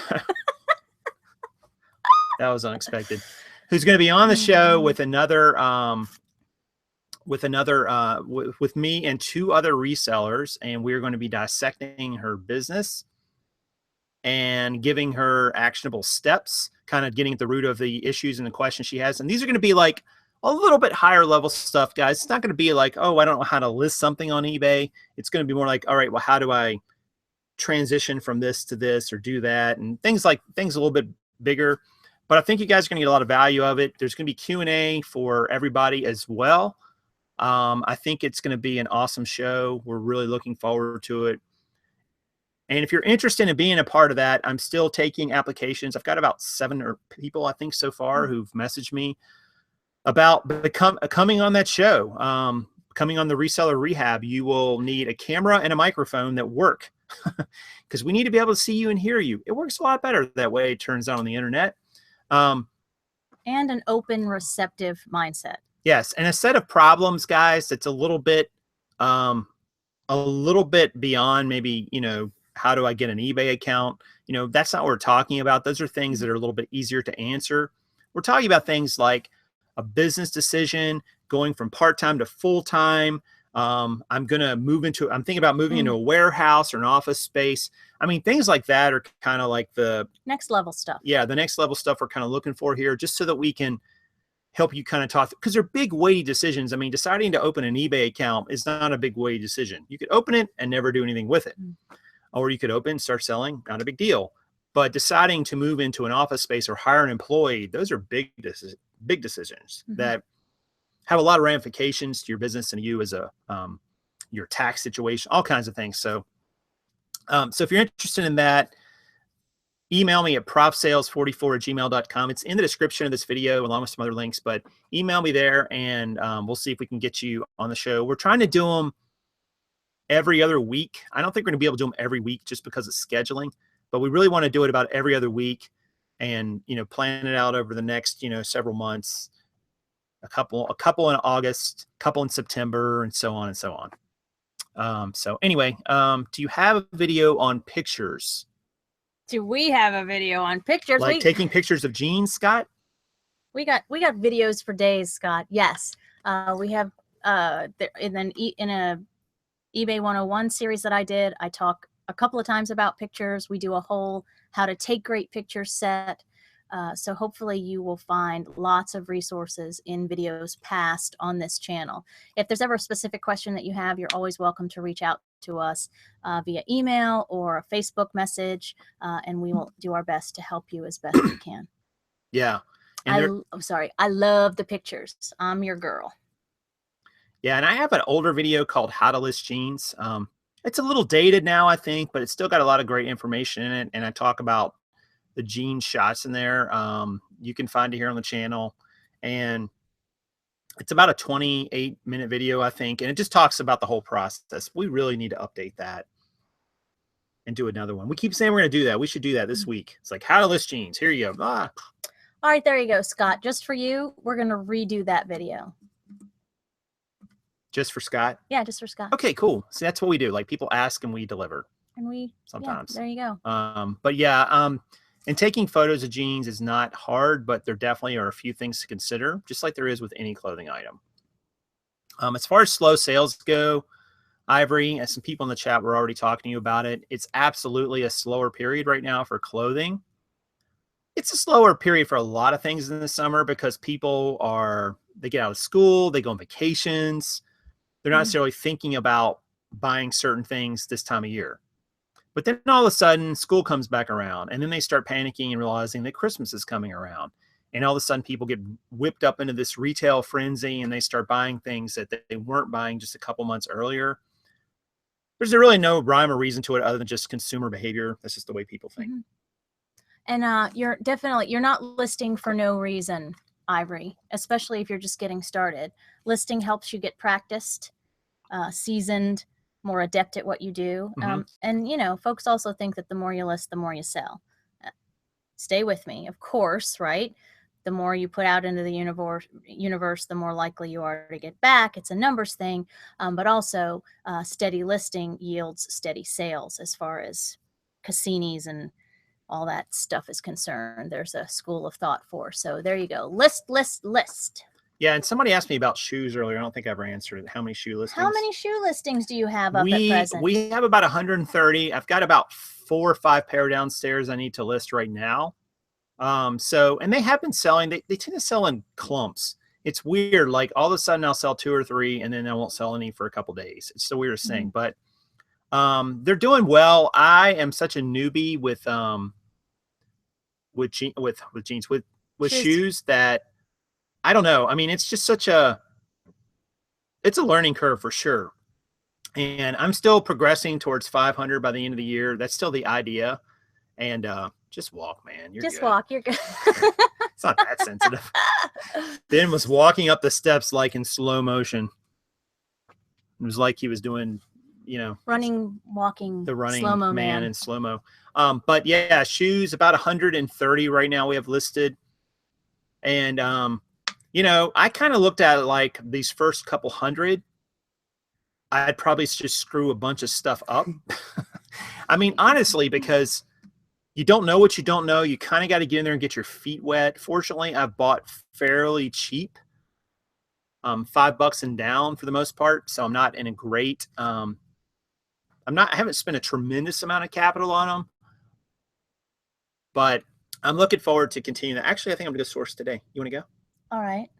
That was unexpected. Who's going to be on the show with another, with me and 2 other resellers, and we're going to be dissecting her business and giving her actionable steps, kind of getting at the root of the issues and the questions she has. And these are going to be like a little bit higher level stuff, guys. It's not going to be like, oh, I don't know how to list something on eBay. It's going to be more like, all right, well, how do I transition from this to this or do that? And things a little bit bigger. But I think you guys are going to get a lot of value of it. There's going to be Q&A for everybody as well. I think it's going to be an awesome show. We're really looking forward to it. And if you're interested in being a part of that, I'm still taking applications. I've got about 7 people, I think, so far who've messaged me about coming on that show. Coming on the Reseller Rehab, you will need a camera and a microphone that work because we need to be able to see you and hear you. It works a lot better that way, it turns out, on the internet. And an open, receptive mindset. Yes, and a set of problems, guys, that's a little bit beyond maybe, you know, how do I get an eBay account? You know, that's not what we're talking about. Those are things that are a little bit easier to answer. We're talking about things like a business decision, going from part-time to full-time. I'm thinking about moving into a warehouse or an office space. I mean, things like that are kind of like the next level stuff. Yeah, the next level stuff we're kind of looking for here, just so that we can help you kind of talk, because they're big, weighty decisions. I mean, deciding to open an eBay account is not a big, weighty decision. You could open it and never do anything with it. Or you could open, start selling, not a big deal. But deciding to move into an office space or hire an employee, those are big decisions that have a lot of ramifications to your business and you as your tax situation, all kinds of things. So, so if you're interested in that, email me at profsales44@gmail.com. It's in the description of this video along with some other links, but email me there and we'll see if we can get you on the show. We're trying to do them every other week. I don't think we're going to be able to do them every week just because of scheduling, but we really want to do it about every other week and, you know, plan it out over the next, you know, several months, a couple in August, a couple in September, and so on and so on. So anyway, do you have a video on pictures? Do we have a video on pictures? Like taking pictures of jeans, Scott? We got videos for days, Scott. Yes. We have, and then in a eBay 101 series that I did, I talk a couple of times about pictures. We do a whole how to take great pictures set. So hopefully you will find lots of resources in videos past on this channel. If there's ever a specific question that you have, you're always welcome to reach out to us via email or a Facebook message, and we will do our best to help you as best we can. Yeah. I'm sorry. I love the pictures. I'm your girl. Yeah, and I have an older video called How to List Jeans. It's a little dated now, I think, but it's still got a lot of great information in it. And I talk about the jean shots in there. You can find it here on the channel. And it's about a 28-minute video, I think. And it just talks about the whole process. We really need to update that and do another one. We keep saying we're going to do that. We should do that this week. It's like How to List Jeans. Here you go. All right, there you go, Scott. Just for you, we're going to redo that video. Just for Scott? Yeah, just for Scott. Okay, cool. See, that's what we do. Like, people ask and we deliver. And we sometimes. Yeah, there you go. But yeah, and taking photos of jeans is not hard, but there definitely are a few things to consider, just like there is with any clothing item. As far as slow sales go, Ivory, as some people in the chat were already talking to you about it, it's absolutely a slower period right now for clothing. It's a slower period for a lot of things in the summer because people they get out of school, they go on vacations. They're not necessarily thinking about buying certain things this time of year. But then all of a sudden, school comes back around, and then they start panicking and realizing that Christmas is coming around. And all of a sudden, people get whipped up into this retail frenzy, and they start buying things that they weren't buying just a couple months earlier. There's really no rhyme or reason to it other than just consumer behavior. That's just the way people think. And you're not listing for no reason, Ivory, especially if you're just getting started. Listing helps you get practiced, seasoned, more adept at what you do. And, you know, folks also think that the more you list, the more you sell. Stay with me, of course, right? The more you put out into the universe, the more likely you are to get back. It's a numbers thing, but also steady listing yields steady sales as far as Cassinis and all that stuff is concerned. There's a school of thought for. So there you go. List, list, list. Yeah, and somebody asked me about shoes earlier. I don't think I ever answered it. How many shoe listings? How many shoe listings do you have up at present? We have about 130. I've got about 4 or 5 pair downstairs I need to list right now. And they have been selling. They tend to sell in clumps. It's weird. Like all of a sudden I'll sell 2 or 3 and then I won't sell any for a couple days. It's the weirdest thing, but they're doing well. I am such a newbie with jeans, with shoes that I don't know. I mean, it's just it's a learning curve for sure. And I'm still progressing towards 500 by the end of the year. That's still the idea. And just walk, man. You're good. Walk. You're good. It's not that sensitive. Ben was walking up the steps like in slow motion. It was like he was doing, you know, walking, the running slow-mo man in slow-mo. But yeah, shoes, about 130 right now we have listed. And, you know, I kind of looked at it like these first couple hundred, I'd probably just screw a bunch of stuff up. I mean, honestly, because you don't know what you don't know. You kind of got to get in there and get your feet wet. Fortunately, I've bought fairly cheap, $5 and down for the most part. So I'm not in a great, I haven't spent a tremendous amount of capital on them, but I'm looking forward to continue that. Actually, I think I'm going to source today. You want to go? All right.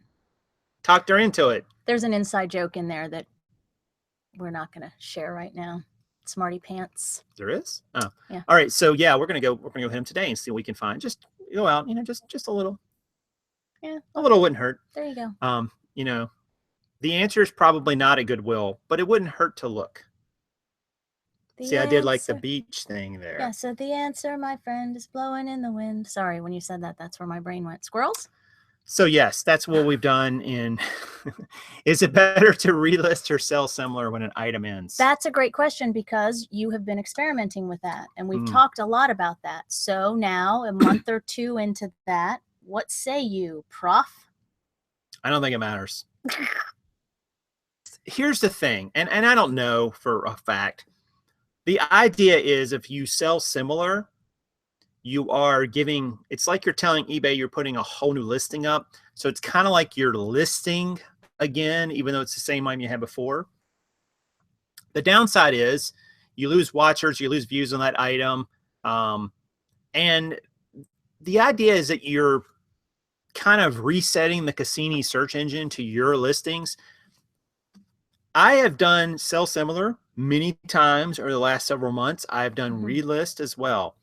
Talked her into it. There's an inside joke in there that we're not going to share right now. Smarty pants. There is? Oh, yeah. All right. So yeah, we're gonna go hit him today and see what we can find. Just go out, you know, just a little. Yeah. A little wouldn't hurt. There you go. You know, the answer is probably not at Goodwill, but it wouldn't hurt to look. See, I did like the beach thing there. Yeah. So the answer, my friend, is blowing in the wind. Sorry, when you said that, that's where my brain went. Squirrels? So yes, that's what we've done in. Is it better to relist or sell similar when an item ends? That's a great question because you have been experimenting with that and we've talked a lot about that. So now a month or two into that, what say you, Prof? I don't think it matters. Here's the thing, and I don't know for a fact. The idea is if you sell similar, you are giving, it's like you're telling eBay you're putting a whole new listing up. So it's kind of like you're listing again, even though it's the same item you had before. The downside is you lose watchers, you lose views on that item. And the idea is that you're kind of resetting the Cassini search engine to your listings. I have done Sell Similar many times over the last several months. I've done Relist as well.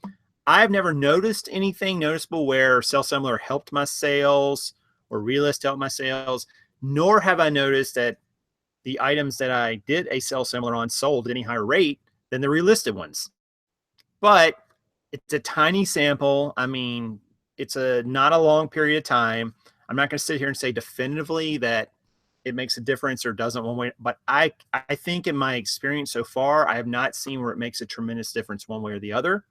I've never noticed anything noticeable where Sell Similar helped my sales or Relist helped my sales, nor have I noticed that the items that I did a Sell Similar on sold at any higher rate than the relisted ones. But it's a tiny sample. I mean, it's not a long period of time. I'm not going to sit here and say definitively that it makes a difference or doesn't one way, but I think in my experience so far, I have not seen where it makes a tremendous difference one way or the other.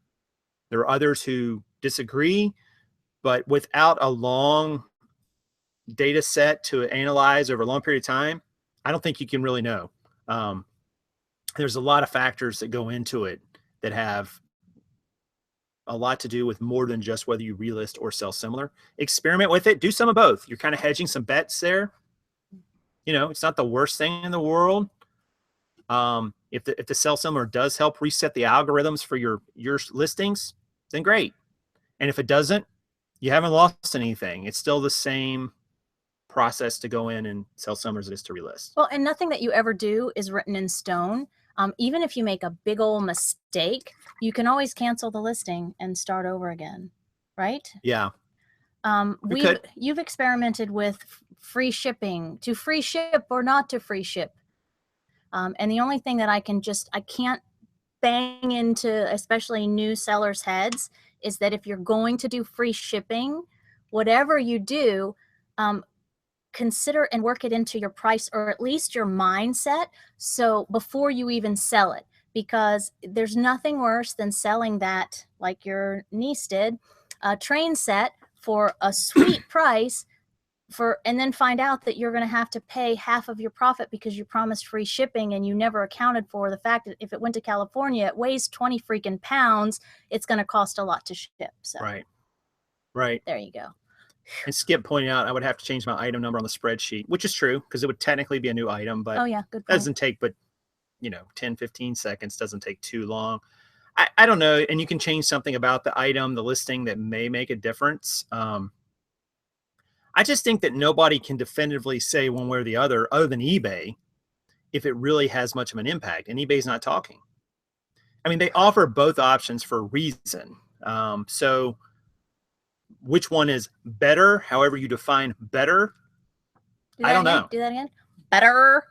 There are others who disagree, but without a long data set to analyze over a long period of time, I don't think you can really know. There's a lot of factors that go into it that have a lot to do with more than just whether you relist or Sell Similar. Experiment with it. Do some of both. You're kind of hedging some bets there. You know, it's not the worst thing in the world. If the Sell Similar does help reset the algorithms for your listings, then great. And if it doesn't, you haven't lost anything. It's still the same process to go in and Sell Similar as it is to relist. Well, and nothing that you ever do is written in stone. Even if you make a big old mistake, you can always cancel the listing and start over again, right? Yeah. You've experimented with free shipping, to free ship or not to free ship. And the only thing that I can't bang into, especially new sellers' heads, is that if you're going to do free shipping, whatever you do, consider and work it into your price or at least your mindset. So before you even sell it, because there's nothing worse than selling that, like your niece did, a train set for a sweet price and then find out that you're going to have to pay half of your profit because you promised free shipping and you never accounted for the fact that if it went to California, it weighs 20 freaking pounds. It's going to cost a lot to ship. So right. There you go. And Skip pointed out I would have to change my item number on the spreadsheet, which is true because it would technically be a new item, but oh yeah, good point. Doesn't take but 10, 15 seconds, doesn't take too long. I don't know. And you can change something about the item, the listing that may make a difference. I just think that nobody can definitively say one way or the other than eBay if it really has much of an impact, and eBay's not talking. I mean, they offer both options for a reason. So which one is better, however you define better, I don't know. Do that again. Better.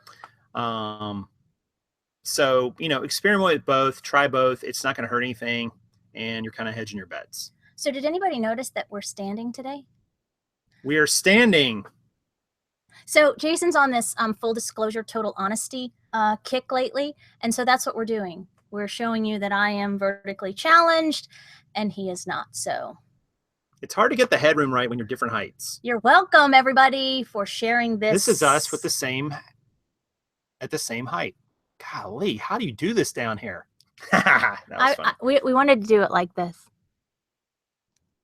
So, experiment with both, try both. It's not going to hurt anything, and you're kind of hedging your bets. So did anybody notice that we're standing today? We are standing. So Jason's on this full disclosure, total honesty kick lately. And so that's what we're doing. We're showing you that I am vertically challenged and he is not. So it's hard to get the headroom right when you're different heights. You're welcome, everybody, for sharing this. This is us at the same height. Golly, how do you do this down here? That was fun. We wanted to do it like this.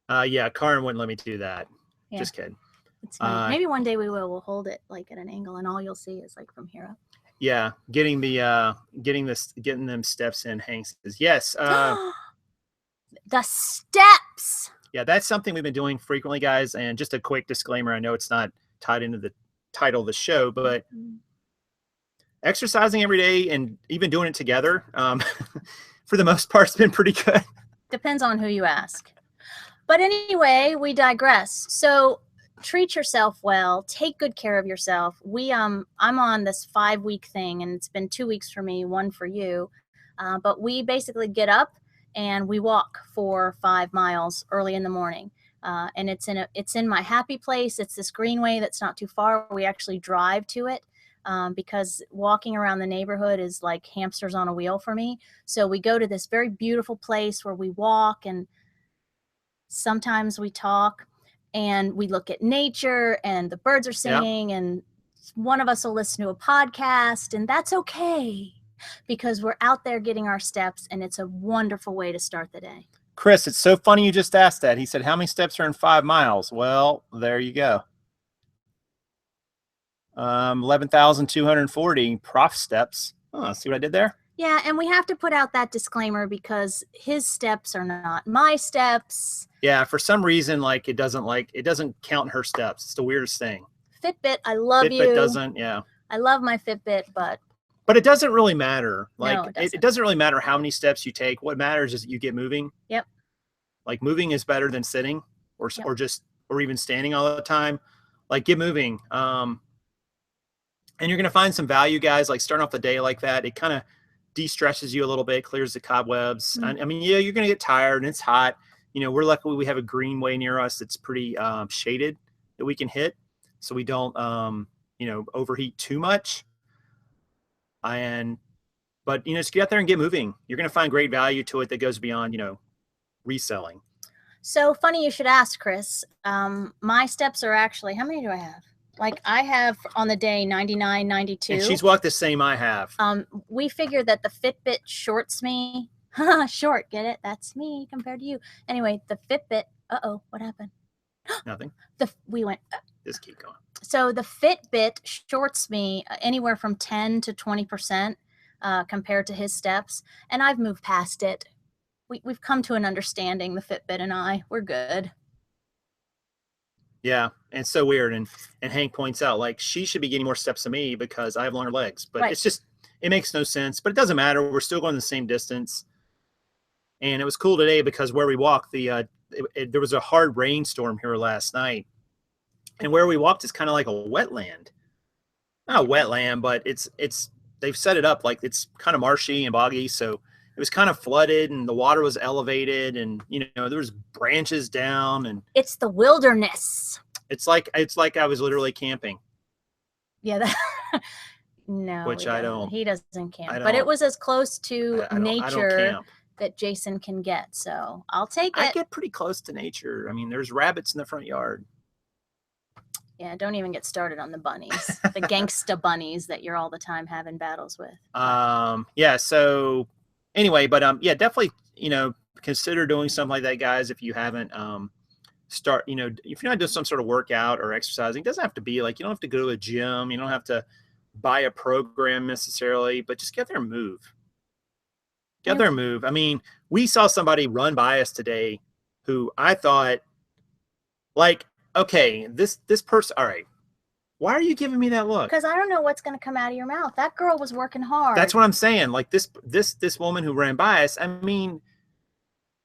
Yeah, Karen wouldn't let me do that. Yeah. Just kidding. It's fine. Maybe one day we will. We'll hold it like at an angle, and all you'll see is like from here up. Yeah, getting them steps in. Hank says yes. The steps. Yeah, that's something we've been doing frequently, guys. And just a quick disclaimer: I know it's not tied into the title of the show, but exercising every day and even doing it together, for the most part, has been pretty good. Depends on who you ask. But anyway, we digress. So treat yourself well. Take good care of yourself. I'm on this 5-week thing, and it's been 2 weeks for me, 1 for you. But we basically get up and we walk for 5 miles early in the morning. And it's in my happy place. It's this greenway that's not too far. We actually drive to it. Because walking around the neighborhood is like hamsters on a wheel for me. So we go to this very beautiful place where we walk, and sometimes we talk and we look at nature and the birds are singing, and one of us will listen to a podcast, and that's okay because we're out there getting our steps, and it's a wonderful way to start the day. Chris, it's so funny you just asked that. He said, how many steps are in 5 miles? Well, there you go. 11,240 prof steps. Oh, see what I did there? Yeah, and we have to put out that disclaimer because his steps are not my steps. Yeah, for some reason, like it doesn't count her steps. It's the weirdest thing. Fitbit, I love Fitbit you. doesn't, yeah. I love my Fitbit, but it doesn't really matter. Like no, it doesn't really matter how many steps you take. What matters is that you get moving. Yep. Like moving is better than sitting or even standing all the time. Like get moving. And you're going to find some value, guys, like starting off the day like that. It kind of de-stresses you a little bit, clears the cobwebs. Mm-hmm. I mean, yeah, you're going to get tired and it's hot. You know, we're lucky we have a greenway near us that's pretty shaded that we can hit. So we don't, you know, overheat too much. But, you know, just get out there and get moving. You're going to find great value to it that goes beyond, you know, reselling. So funny you should ask, Chris. My steps are actually, how many do I have? Like I have on the day 99, 92. And she's walked the same I have. We figured that the Fitbit shorts me. Short, get it? That's me compared to you. Anyway, the Fitbit, what happened? Nothing. We went. Just keep going. So the Fitbit shorts me anywhere from 10 to 20% compared to his steps. And I've moved past it. We've come to an understanding, the Fitbit and I. We're good. Yeah, and it's so weird. And Hank points out, like, she should be getting more steps than me because I have longer legs. But it's just, it makes no sense. But it doesn't matter. We're still going the same distance. And it was cool today because where we walked, there was a hard rainstorm here last night. And where we walked is kind of like a wetland. Not a wetland, but they've set it up like it's kind of marshy and boggy. So it was kind of flooded and the water was elevated and, you know, there was branches down and it's the wilderness. It's like I was literally camping. Yeah. No, which I don't. He doesn't camp, but it was as close to nature that Jason can get. So I'll take it. I get pretty close to nature. I mean, there's rabbits in the front yard. Yeah, don't even get started on the bunnies, the gangsta bunnies that you're all the time having battles with. Yeah. So anyway, but yeah, definitely, you know, consider doing something like that, guys. If you haven't, you know, if you're not doing some sort of workout or exercising, it doesn't have to be like, you don't have to go to a gym. You don't have to buy a program necessarily, but just get there and move. Get there and move. I mean, we saw somebody run by us today who I thought, like, okay, this person, all right, why are you giving me that look? Because I don't know what's going to come out of your mouth. That girl was working hard. That's what I'm saying. Like this woman who ran by us, I mean,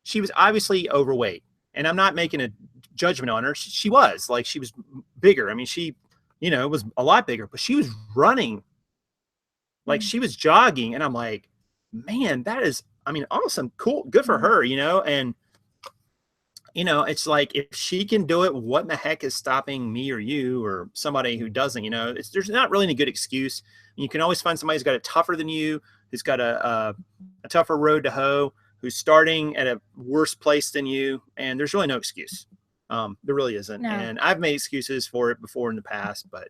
she was obviously overweight. And I'm not making a judgment on her. She was bigger. I mean, she, you know, was a lot bigger, but she was running. Like she was jogging. And I'm like, man, that is, I mean, awesome, cool, good for her, you know? And, you know, it's like, if she can do it, what in the heck is stopping me or you or somebody who doesn't, you know? There's not really any good excuse. You can always find somebody who's got it tougher than you, who's got a tougher road to hoe, who's starting at a worse place than you. And there's really no excuse. There really isn't. No. And I've made excuses for it before in the past, but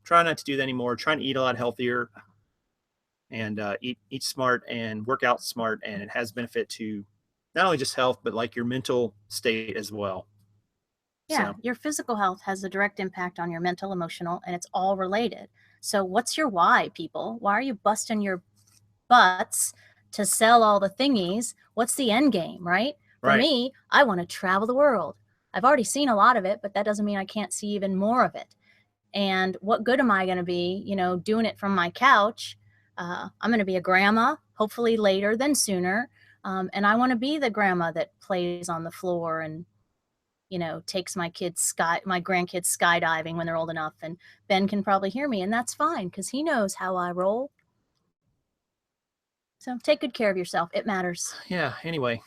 try not to do that anymore. Try and eat a lot healthier and eat smart and work out smart. And it has benefit to not only just health, but like your mental state as well. Yeah, so your physical health has a direct impact on your mental, emotional, and it's all related. So what's your why, people? Why are you busting your butts to sell all the thingies? What's the end game, right? For me, I want to travel the world. I've already seen a lot of it, but that doesn't mean I can't see even more of it. And what good am I going to be, you know, doing it from my couch? I'm going to be a grandma, hopefully later than sooner. And I want to be the grandma that plays on the floor and, you know, takes my grandkids skydiving when they're old enough. And Ben can probably hear me, and that's fine because he knows how I roll. So take good care of yourself. It matters. Yeah. Anyway,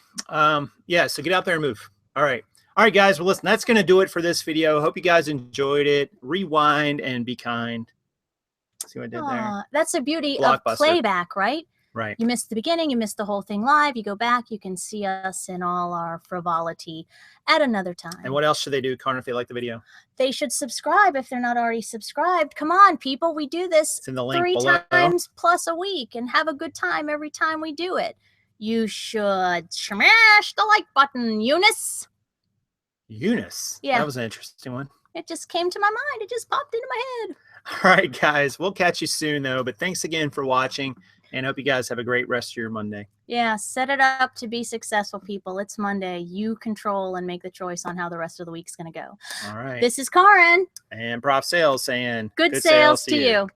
yeah. So get out there and move. All right. All right, guys. Well, listen, that's going to do it for this video. Hope you guys enjoyed it. Rewind and be kind. See what I did there? That's the beauty of playback, right? Right. You missed the beginning. You missed the whole thing live. You go back. You can see us in all our frivolity at another time. And what else should they do, Connor, if they like the video? They should subscribe if they're not already subscribed. Come on, people. We do this 3 times plus a week and have a good time every time we do it. You should smash the like button, Eunice. Eunice? Yeah. That was an interesting one. It just came to my mind. It just popped into my head. All right, guys. We'll catch you soon, though. But thanks again for watching. And hope you guys have a great rest of your Monday. Yeah, set it up to be successful, people. It's Monday. You control and make the choice on how the rest of the week's going to go. All right. This is Karin. And Prof Sales saying Good sales to you.